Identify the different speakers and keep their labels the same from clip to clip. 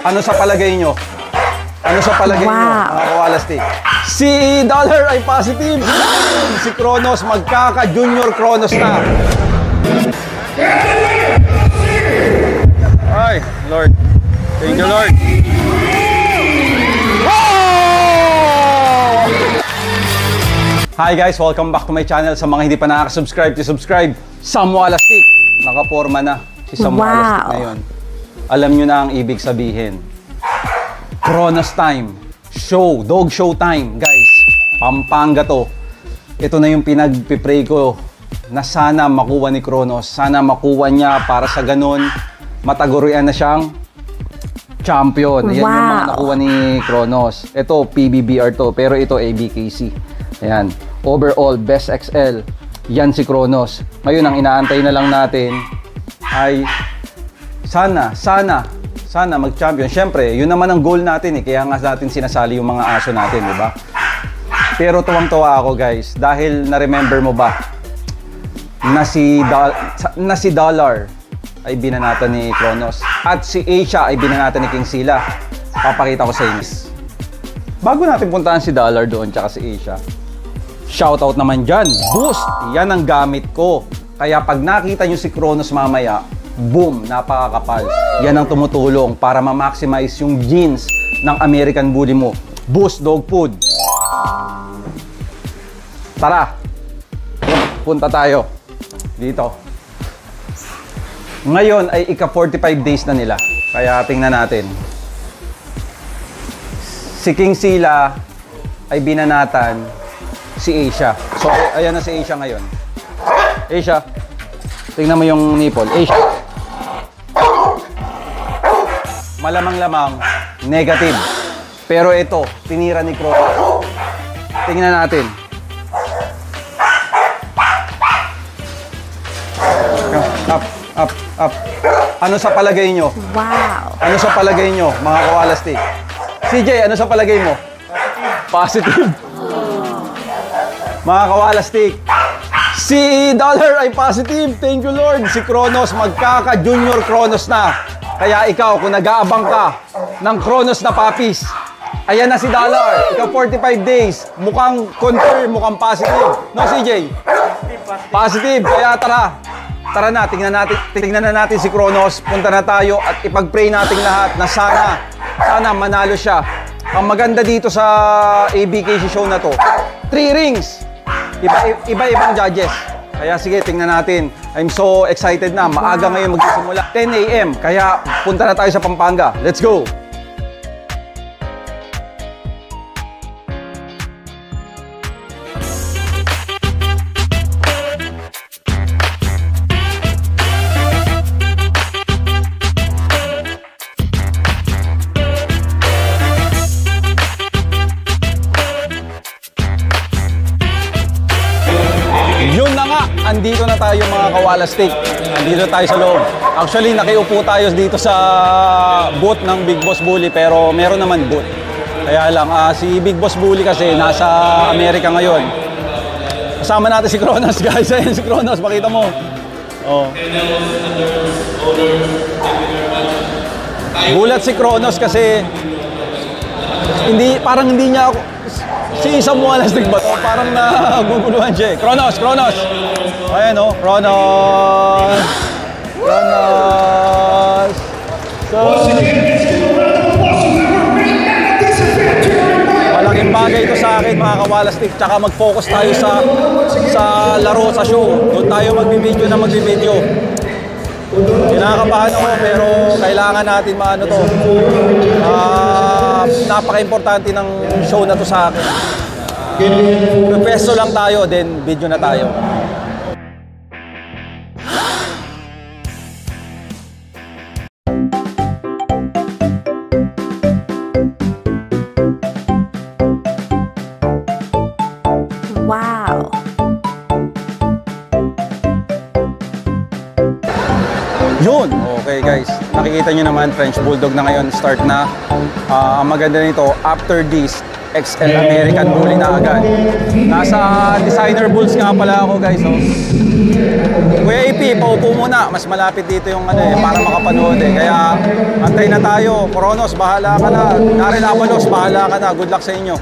Speaker 1: Ano sa palagay nyo? Ano sa palagay nyo, mga kawalastik? Si Dollar ay positive. Si Kronos magkaka-junior Kronos na. Ay, Lord. Thank you, Lord. Wow! Hi guys, welcome back to my channel. Sa mga hindi pa nakaka-subscribe, subscribe. Sam Walastik. Nakaporma na si Sam Walastik ngayon. Alam nyo na ang ibig sabihin. Kronos time. Show. Dog show time, guys. Pampanga to. Ito na yung pinagpipray ko na sana makuha ni Kronos. Sana makuha niya para sa ganun matagurian na siyang champion. Ayan yung mga nakuha ni Kronos. Ito, PBBR to. Pero ito, ABKC. Ayan. Overall, Best XL. Yan si Kronos. Ngayon, ang inaantay na lang natin ay sana mag-champion. Siyempre, yun naman ang goal natin eh. Kaya nga natin sinasali yung mga aso natin, di ba? Pero tuwang-tuwa ako, guys. Dahil na-remember mo ba na si Dollar ay binanatan ni Kronos at si Asia ay binanatan ni King Sila. Papakita ko sa inyo. Bago natin puntahan si Dollar doon tsaka si Asia, shoutout naman dyan. Boost! Yan ang gamit ko. Kaya pag nakita nyo si Kronos mamaya, boom! Napakakapal. Yan ang tumutulong para ma-maximize yung genes ng American Bully mo. Boost Dog Food. Tara! Punta tayo. Dito. Ngayon ay ika-45 days na nila. Kaya tingnan natin. Si King Sila ay binanatan si Asia. So, ayan na si Asia ngayon. Asia, tingnan mo yung nipple. Asia. Malamang-lamang, negative. Pero ito, tinira ni Kronos. Tingnan natin. Up. Ano sa palagay nyo? Wow. Ano sa palagay nyo, mga kawalastik? CJ, ano sa palagay mo? Positive. Mga kawalastik, si Dollar ay positive. Thank you, Lord. Si Kronos magkaka-junior Kronos na. Kaya ikaw, kung nag-aabang ka ng Kronos na puppies, ayan na si Dollar. Ikaw 45 days. Mukhang confirm, mukhang positive. No, CJ? Positive. Kaya tara na, tingnan na natin si Kronos. Punta na tayo at ipag-pray natin lahat na sana manalo siya. Ang maganda dito sa ABKC show na to, 3 rings. Iba-ibang judges. Kaya sige, tingnan natin. I'm so excited na. Maaga ngayon magsisimula. 10 AM. Kaya punta na tayo sa Pampanga. Let's go! Andito na tayo mga kawalastik. Andito tayo sa loob. Actually, nakiupo tayo dito sa booth ng Big Boss Bully pero meron naman booth. Kaya lang, si Big Boss Bully kasi nasa Amerika ngayon. Kasama natin si Kronos, guys. Ayan si Kronos, pakita mo. Oh. Gulat si Kronos kasi parang hindi niya ako si Sam Walastik ba? Parang naguguluhan siya eh. Kronos! Ayan o, Kronos! So, malaking bagay ito sa akin mga kawalastik. Tsaka mag-focus tayo sa laro, sa show. Doon tayo magbibideo. Kinakabahan ako pero kailangan natin maano to. Napaka-importante ng show na to sa akin. Pwesto lang tayo, then video na tayo.
Speaker 2: Wow!
Speaker 1: Yun! Okay guys, nakikita nyo naman French Bulldog na ngayon, start na. Ang maganda nito, after this, XL American Bully na agad. Nasa designer bulls nga pala ako guys. Oh. Kuya AP, paupo muna. Mas malapit dito yung ano eh, para makapanood eh. Kaya antay na tayo. Kronos, bahala ka na. Daryl Avalos, bahala ka na. Good luck sa inyo.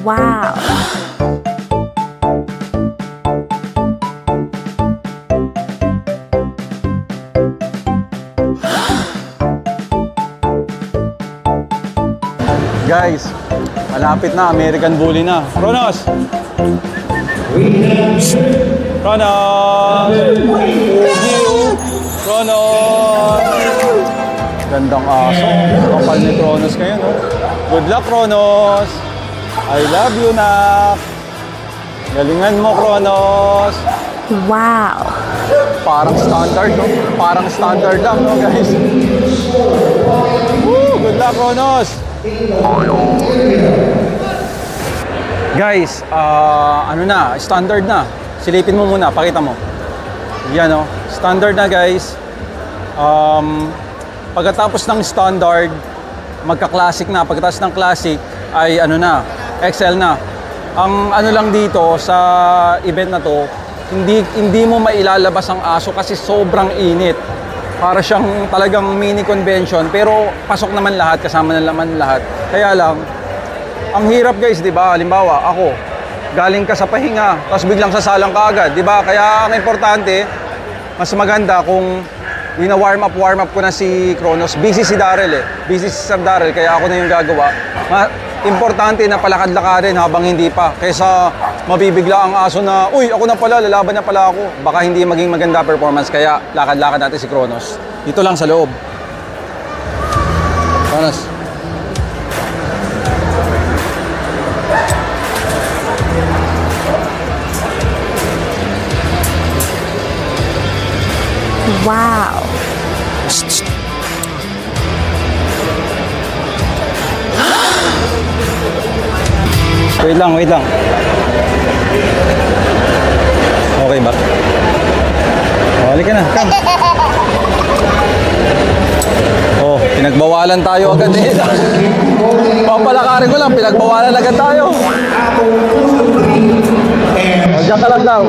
Speaker 2: Wow!
Speaker 1: Guys, malapit na. American Bully na. Kronos! Kronos! Kronos! Gandang aso. Kapal ni Kronos ngayon, no? Good luck, Kronos! I love you, nak! Galingan mo, Kronos!
Speaker 2: Wow!
Speaker 1: Parang standard, no? Parang standard lang, no, guys? Woo! Good luck, Kronos! Guys, ano na, standard na. Silipin mo muna, pakita mo. Yan, no? Standard na, guys. Pagkatapos ng standard, magka-classic na. Pagkatapos ng classic, ay ano na, XL na. Ang ano lang dito sa event na to, hindi mo mailalabas ang aso kasi sobrang init. Para siyang talagang mini convention pero pasok naman lahat, kasama na naman lahat. Kaya lang, ang hirap guys, di ba? Halimbawa, ako, galing ka sa pahinga, tapos biglang sasalang ka agad, di ba? Kaya ang importante, mas maganda kung wina-warm up ko na si Kronos. Busy si Daryl eh. Busy si Sir Daryl, kaya ako na yung gagawa. Importante na palakad-lakadin habang hindi pa. Kaysa mabibigla ang aso na, uy, ako na pala, lalaban na pala ako. Baka hindi maging maganda performance, kaya lakad-lakad natin si Kronos. Dito lang sa loob. Kronos.
Speaker 2: Wow!
Speaker 1: Wait lang, wait lang. Okay ba? Halika na, come. Oh, pinagbawalan tayo agad eh. Papalakarin ko lang, pinagbawalan agad tayo. O, diyan ka lang daw.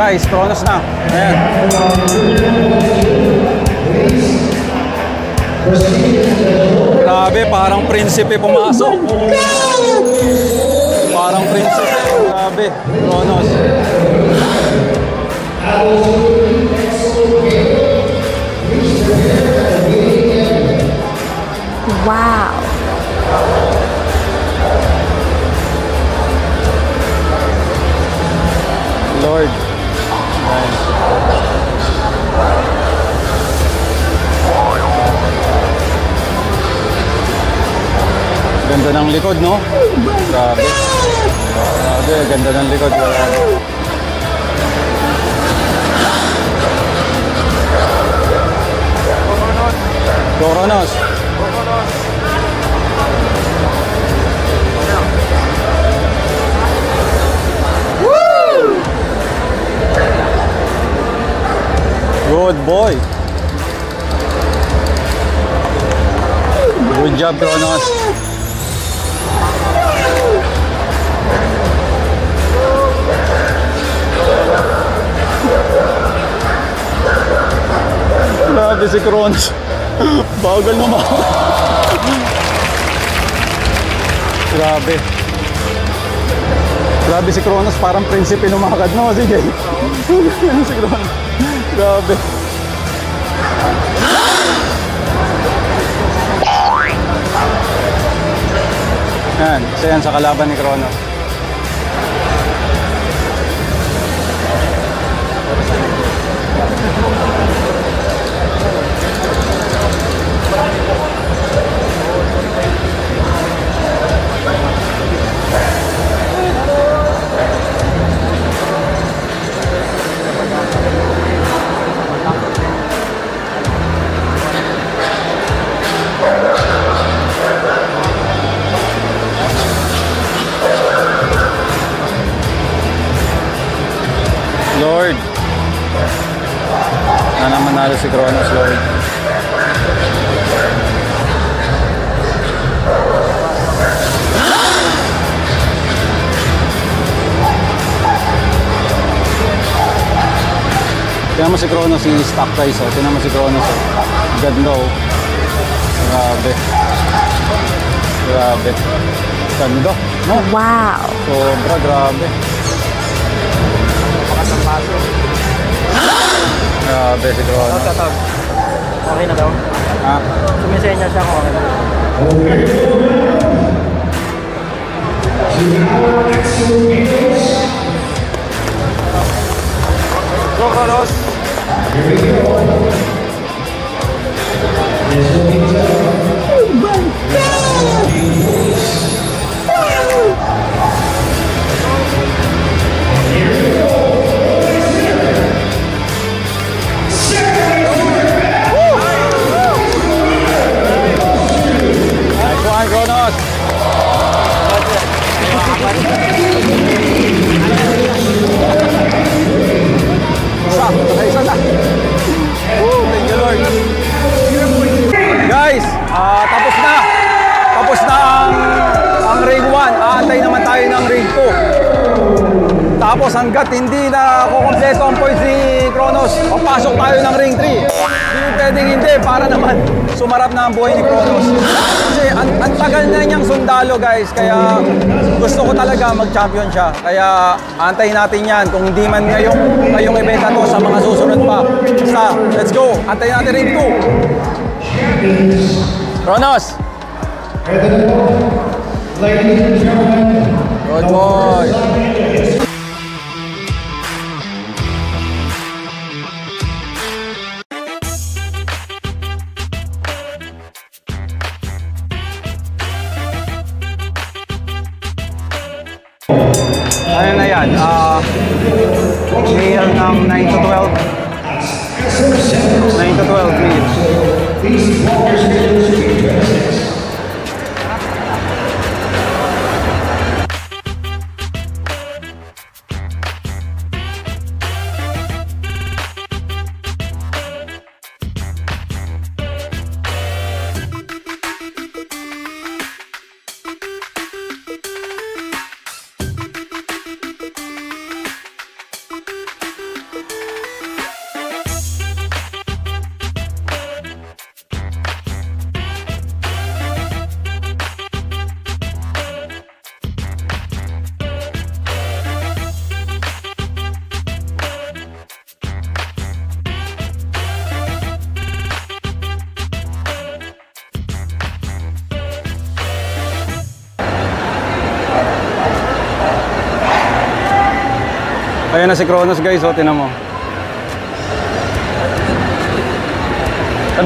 Speaker 1: Guys, Kronos na. Ayan. Grabe, parang prinsipe pumasok. Parang prinsipe. Grabe, Kronos.
Speaker 2: Wow!
Speaker 1: Lord. Ganda ng likod, no? Grabe. Grabe, ganda ng likod. Go, Kronos. boy. Good job, Kronos. Grabe si Kronos. Bagal naman. Grabe. Grabe si Kronos, parang prinsipe lumakad, no? Sige. Si Kronos. Grabe. Yan, isa yan sa kalaban ni Kronos. Lord, na naman nalo si Kronos, Lord. Tingnan mo si Kronos, si stock price, oh. Tingnan mo si Kronos, oh. Ganda, oh. Grabe. Grabe. Ganda, no?
Speaker 2: Wow.
Speaker 1: Sobra, grabe. Grabe si Kronos.
Speaker 3: Okay na daw.
Speaker 1: Ha?
Speaker 3: Sumisenya siya kung okay na. Go, Kronos!
Speaker 1: Kronos. Isa na. Thank you, Lord. Guys, tapos na. Tapos na ang ring 1. Aantay naman tayo ng ring 2. Tapos hanggat hindi na kukompleto ang points ni Kronos, papasok tayo ng ring 3. Hindi pwedeng hindi para naman sumarap na ang buhay ni Kronos. Kasi ang tagal na niyang sundalo, guys. Kaya gusto ko talaga mag-champion siya. Kaya antayin natin yan. Kung hindi man ngayong event na to, sa mga susunod pa. Basta, let's go. Antayin natin ring 2. Kronos! Good boy! Ano na yan? Meal ng 9 to 12. 9 to 12 meal. Ayan na si Kronos, guys. O, tinan mo.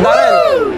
Speaker 1: Darrell!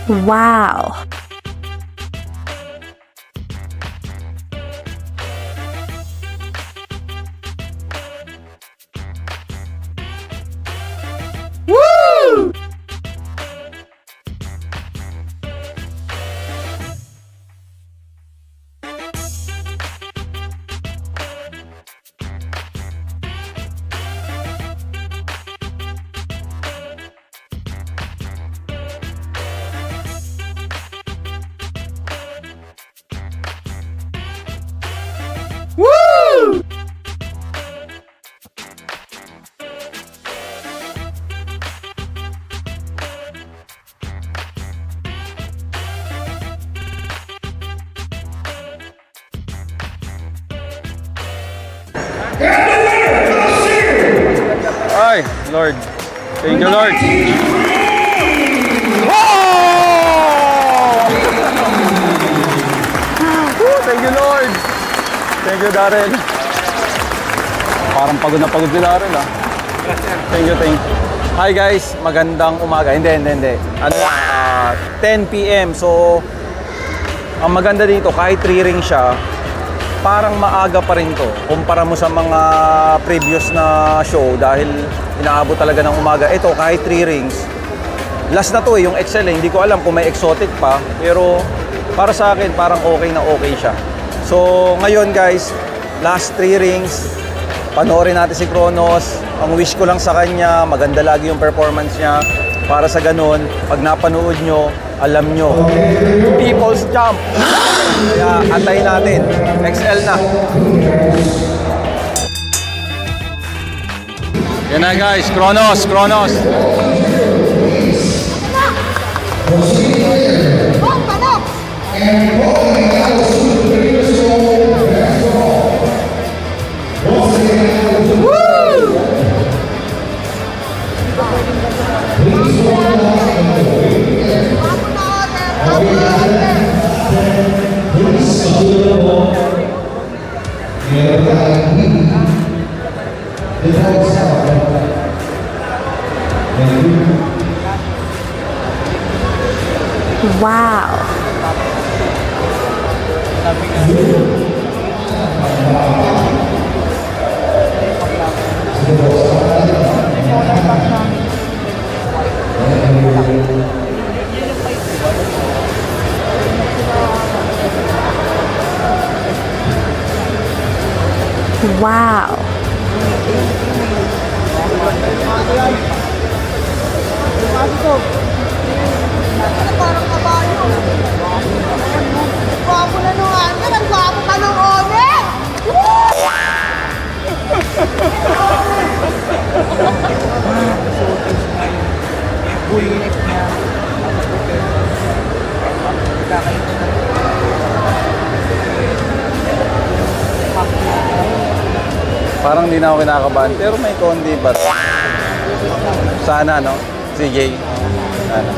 Speaker 2: Wow.
Speaker 1: Ay, Lord. Thank you, Lord. Oh! Thank you, Lord. Thank you, Darren. Parang pagod na pagod si Darren, ah. Thank you, thank you. Hi guys, magandang umaga. Hindi. Ano, 10 p.m. So, ang maganda dito, kahit 3 ring siya, parang maaga pa rin to kumpara mo sa mga previous na show dahil inaabot talaga ng umaga. Ito kahit 3 rings, last na to yung XL hindi ko alam kung may exotic pa, pero para sa akin parang okay na okay siya. So ngayon guys, last 3 rings, panoorin natin si Kronos. Ang wish ko lang sa kanya, maganda lagi yung performance niya, para sa ganun pag napanood nyo, alam nyo, people's champ. Kaya antayin natin. XL na. Yan na guys. Kronos.
Speaker 2: Wow. Wow.
Speaker 4: Parang kabayo. Gwapo na nung Angel. Ang gwapo pa nung Ode.
Speaker 1: Parang di na ako kinakabahan, pero may konti pa. Sana, no? Si Jay. Sana.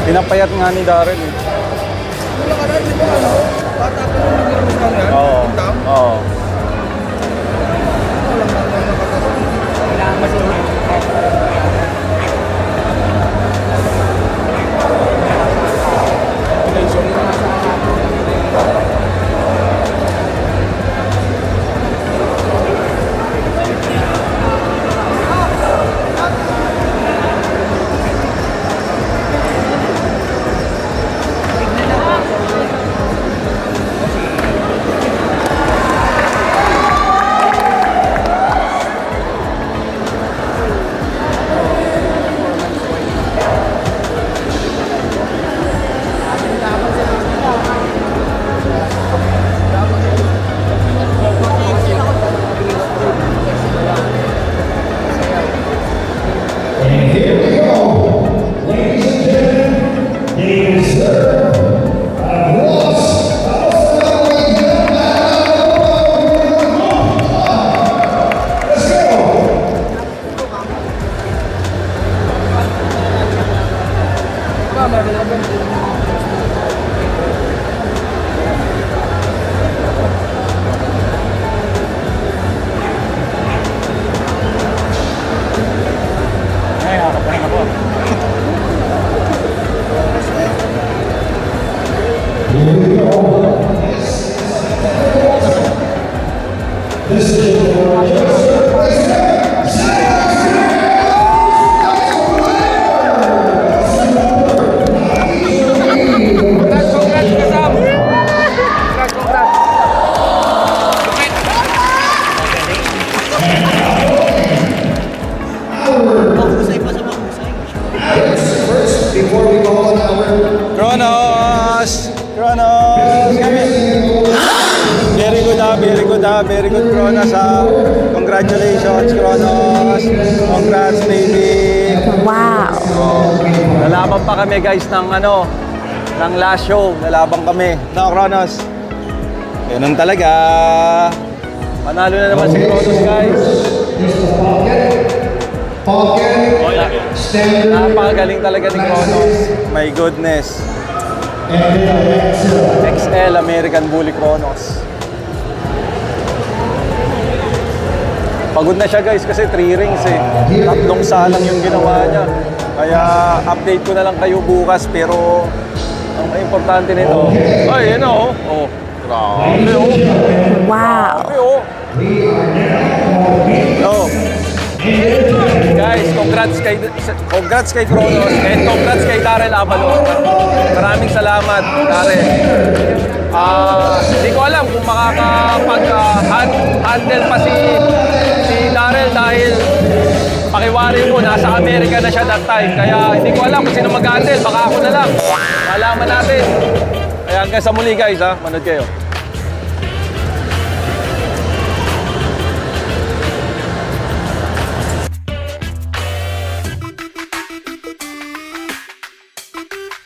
Speaker 1: Pinapayat nga ni Darren eh. Oo. Oo. Kronos! Kronos! Very good very good very good Kronos Congratulations Kronos! Congrats baby!
Speaker 2: Wow.
Speaker 1: Lalaban pa kami guys ng ng last show. Lalaban kami. No, Kronos. Ganun talaga. Panalo na naman si Kronos guys. Napakagaling talaga ni Kronos. My goodness. XL American Bully Kronos. Pagod na siya guys kasi 3 rings eh. 3 salang yung ginawa niya. Kaya update ko na lang kayo bukas pero ang importante nito. Ay, yun o. Oh, grabe o.
Speaker 2: Wow.
Speaker 1: Grabe o. Oh. Guys, congrats kay Kronos and congrats kay Darrell Avalon. Maraming salamat, Darrell. Hindi ko alam kung makakapag-handle pa si Darrell dahil pakiwari mo, nasa Amerika na siya that time. Kaya hindi ko alam kung sino mag-handle. Baka ako na lang. Malaman natin. Kaya hanggang sa muli guys, manood kayo.